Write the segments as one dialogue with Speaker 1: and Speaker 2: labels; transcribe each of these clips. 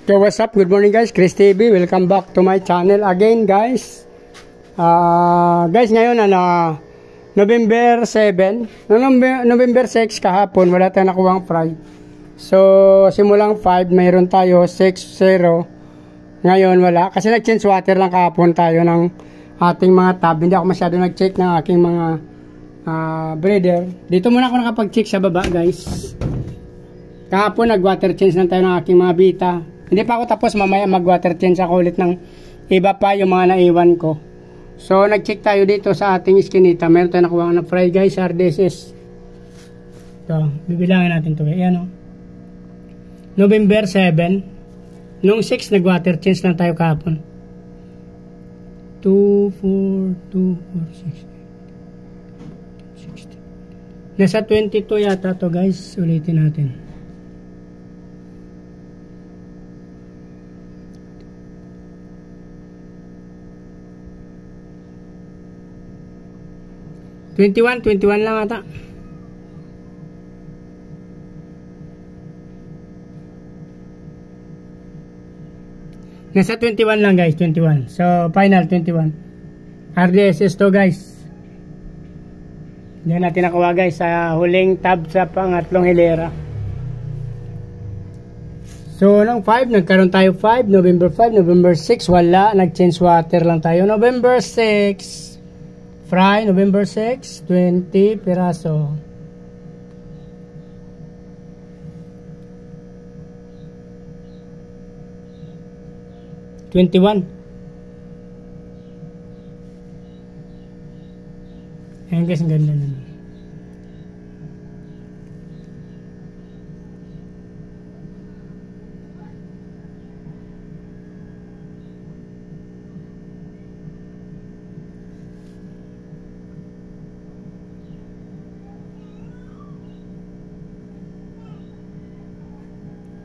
Speaker 1: So what's up? Good morning guys, Chris TV. Welcome back to my channel again guys. Guys, ngayon November 7. November 6 kahapon, wala tayong nakuhang fry. So simulang 5, mayroon tayo 6-0. Ngayon wala, kasi nag-change water lang kahapon tayo ng ating mga tab. Hindi ako masyado nag-check ng aking mga breeder. Dito muna ako nakapag-check sa baba guys. Kahapon nag-water change lang tayo ng aking mga bita. Hindi pa ako tapos, mamaya mag-water change ako ulit ng iba pa yung mga naiwan ko. So nag-check tayo dito sa ating iskinita. Meron tayo nakuha na fry guys, RDSS. Ito, bibilangin natin ito. Ayan o. November 7. Nung 6 nag-water change lang tayo kahapon. 2, 4, 2, 4, 6, 16. Nasa 22 yata to guys. Ulitin natin. 21 lang ata. Nasa 21 lang guys, 21. So final 21. RDSS to guys. Yan natin nakuha guys sa huling tab sa pangatlong hilera. So nung 5, nagkaroon tayo 5, November 5, November 6, wala, nag-change water lang tayo. November 6 fry, November 6, 20 piraso. $21. Ayan guys, ang ganda naman.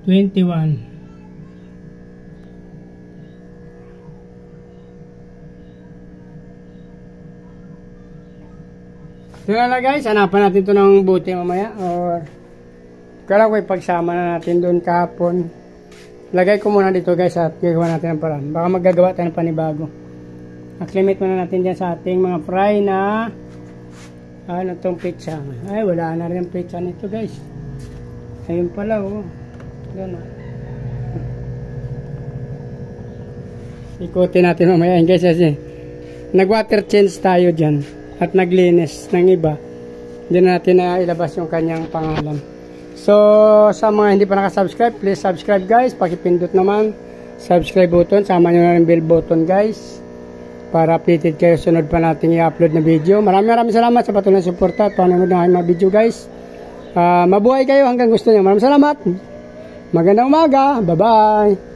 Speaker 1: $21. So na guys, hanapan natin ito ng buti mamaya or kala ko ipagsama na natin doon kahapon. Lagay ko muna dito guys at gagawa natin ang paraan. Baka maggagawa tayo ng panibago. Acclimate muna natin dyan sa ating mga fry na ano itong pizza. Ay, wala na rin ang pizza nito guys. Ayun pala oh. Gano'n. Ikutin natin mamaya guys kasi nag-water change tayo dyan at naglinis ng iba. Hindi na natin na ilabas yung kanyang pangalan. So sa mga hindi pa nakasubscribe, please subscribe guys. Pakipindot naman subscribe button, sama nyo na rin bell button guys para updated kayo sunod pa natin i-upload na video. Maraming salamat sa patuloy na suporta at panonood ng aking mga video guys. Mabuhay kayo hanggang gusto nyo. Maraming salamat. Magandang umaga. Bye-bye.